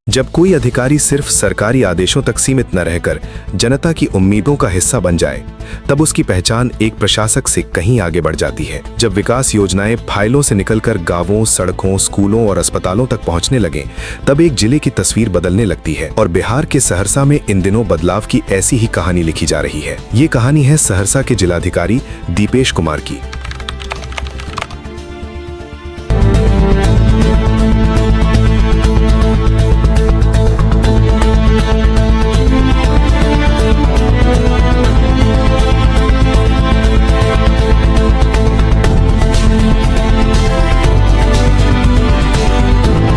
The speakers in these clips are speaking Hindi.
जब कोई अधिकारी सिर्फ सरकारी आदेशों तक सीमित न रहकर जनता की उम्मीदों का हिस्सा बन जाए, तब उसकी पहचान एक प्रशासक से कहीं आगे बढ़ जाती है। जब विकास योजनाएं फाइलों से निकलकर गांवों, सड़कों, स्कूलों और अस्पतालों तक पहुंचने लगें, तब एक जिले की तस्वीर बदलने लगती है। और बिहार के सहरसा में इन दिनों बदलाव की ऐसी ही कहानी लिखी जा रही है। ये कहानी है सहरसा के जिलाधिकारी दीपेश कुमार की।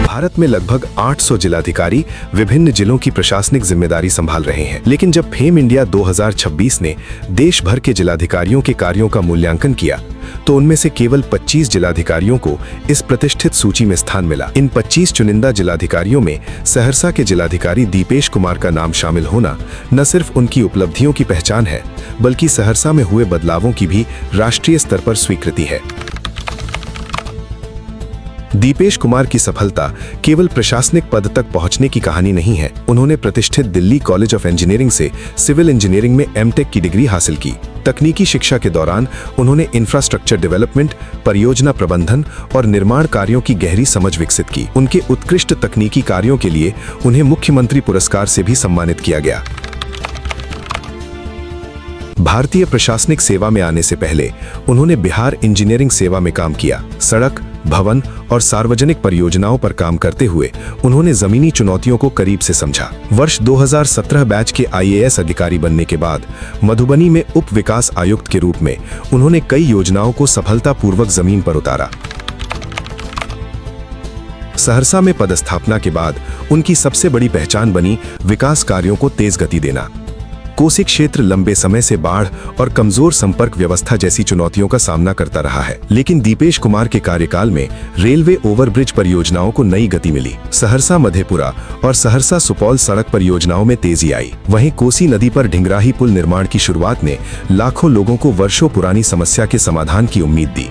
भारत में लगभग 800 जिलाधिकारी विभिन्न जिलों की प्रशासनिक जिम्मेदारी संभाल रहे हैं। लेकिन जब फेम इंडिया 2026 ने देश भर के जिलाधिकारियों के कार्यों का मूल्यांकन किया, तो उनमें से केवल 25 जिलाधिकारियों को इस प्रतिष्ठित सूची में स्थान मिला। इन 25 चुनिंदा जिलाधिकारियों में सहरसा के जिलाधिकारी दीपेश कुमार का नाम शामिल होना न सिर्फ उनकी उपलब्धियों की पहचान है, बल्कि सहरसा में हुए बदलावों की भी राष्ट्रीय स्तर पर स्वीकृति है। दीपेश कुमार की सफलता केवल प्रशासनिक पद तक पहुंचने की कहानी नहीं है। उन्होंने प्रतिष्ठित दिल्ली कॉलेज ऑफ इंजीनियरिंग से सिविल इंजीनियरिंग में एमटेक की डिग्री हासिल की। तकनीकी शिक्षा के दौरान उन्होंने इंफ्रास्ट्रक्चर डेवलपमेंट, परियोजना प्रबंधन और निर्माण कार्यों की गहरी समझ विकसित की। उनके उत्कृष्ट तकनीकी कार्यों के लिए उन्हें मुख्यमंत्री पुरस्कार से भी सम्मानित किया गया। भारतीय प्रशासनिक सेवा में आने से पहले उन्होंने बिहार इंजीनियरिंग सेवा में काम किया। सड़क, भवन और सार्वजनिक परियोजनाओं पर काम करते हुए उन्होंने जमीनी चुनौतियों को करीब से समझा। वर्ष 2017 बैच के IAS अधिकारी बनने के बाद मधुबनी में उप विकास आयुक्त के रूप में उन्होंने कई योजनाओं को सफलतापूर्वक जमीन पर उतारा। सहरसा में पदस्थापना के बाद उनकी सबसे बड़ी पहचान बनी विकास कार्यों को तेज गति देना। कोसी क्षेत्र लंबे समय से बाढ़ और कमजोर संपर्क व्यवस्था जैसी चुनौतियों का सामना करता रहा है, लेकिन दीपेश कुमार के कार्यकाल में रेलवे ओवरब्रिज परियोजनाओं को नई गति मिली। सहरसा मधेपुरा और सहरसा सुपौल सड़क परियोजनाओं में तेजी आई। वहीं कोसी नदी पर ढिंगराही पुल निर्माण की शुरुआत ने लाखों लोगों को वर्षों पुरानी समस्या के समाधान की उम्मीद दी।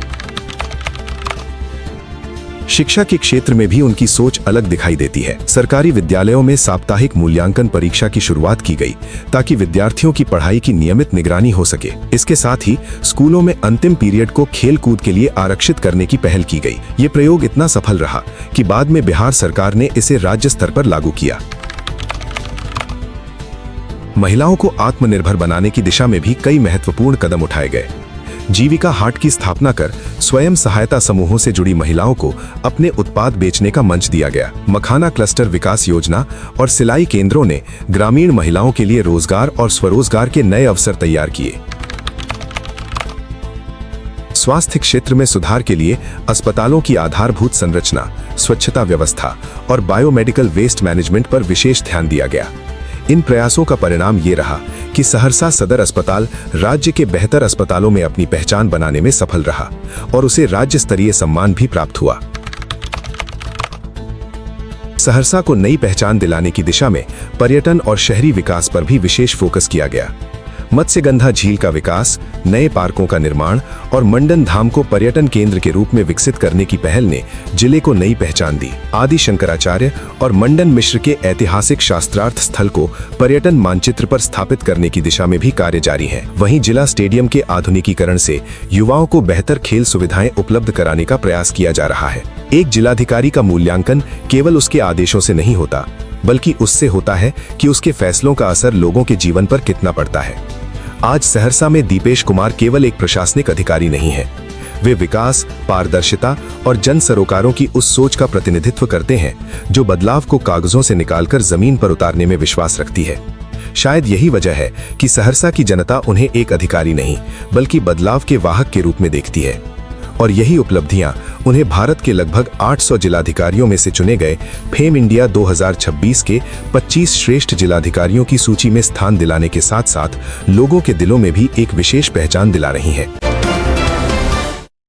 शिक्षा के क्षेत्र में भी उनकी सोच अलग दिखाई देती है। सरकारी विद्यालयों में साप्ताहिक मूल्यांकन परीक्षा की शुरुआत की गई, ताकि विद्यार्थियों की पढ़ाई की नियमित निगरानी हो सके। इसके साथ ही स्कूलों में अंतिम पीरियड को खेल कूद के लिए आरक्षित करने की पहल की गई। ये प्रयोग इतना सफल रहा कि बाद में बिहार सरकार ने इसे राज्य स्तर पर लागू किया। महिलाओं को आत्मनिर्भर बनाने की दिशा में भी कई महत्वपूर्ण कदम उठाए गए। जीविका हाट की स्थापना कर स्वयं सहायता समूहों से जुड़ी महिलाओं को अपने उत्पाद बेचने का मंच दिया गया। मखाना क्लस्टर विकास योजना और सिलाई केंद्रों ने ग्रामीण महिलाओं के लिए रोजगार और स्वरोजगार के नए अवसर तैयार किए। स्वास्थ्य क्षेत्र में सुधार के लिए अस्पतालों की आधारभूत संरचना, स्वच्छता व्यवस्था और बायोमेडिकल वेस्ट मैनेजमेंट पर विशेष ध्यान दिया गया। इन प्रयासों का परिणाम ये रहा कि सहरसा सदर अस्पताल राज्य के बेहतर अस्पतालों में अपनी पहचान बनाने में सफल रहा और उसे राज्य स्तरीय सम्मान भी प्राप्त हुआ। सहरसा को नई पहचान दिलाने की दिशा में पर्यटन और शहरी विकास पर भी विशेष फोकस किया गया। मत्स्यगंधा झील का विकास, नए पार्कों का निर्माण और मंडन धाम को पर्यटन केंद्र के रूप में विकसित करने की पहल ने जिले को नई पहचान दी। आदि शंकराचार्य और मंडन मिश्र के ऐतिहासिक शास्त्रार्थ स्थल को पर्यटन मानचित्र पर स्थापित करने की दिशा में भी कार्य जारी है। वहीं जिला स्टेडियम के आधुनिकीकरण से युवाओं को बेहतर खेल सुविधाएं उपलब्ध कराने का प्रयास किया जा रहा है। एक जिलाधिकारी का मूल्यांकन केवल उसके आदेशों से नहीं होता, बल्कि उससे होता है कि उसके फैसलों का असर लोगों के जीवन पर कितना पड़ता है। आज सहरसा में दीपेश कुमार केवल एक प्रशासनिक अधिकारी नहीं है। वे विकास, पारदर्शिता और जन सरोकारों की उस सोच का प्रतिनिधित्व करते हैं जो बदलाव को कागजों से निकालकर जमीन पर उतारने में विश्वास रखती है। शायद यही वजह है कि सहरसा की जनता उन्हें एक अधिकारी नहीं, बल्कि बदलाव के वाहक के रूप में देखती है। और यही उपलब्धियां उन्हें भारत के लगभग 800 जिलाधिकारियों में से चुने गए फेम इंडिया 2026 के 25 श्रेष्ठ जिलाधिकारियों की सूची में स्थान दिलाने के साथ साथ लोगों के दिलों में भी एक विशेष पहचान दिला रही हैं।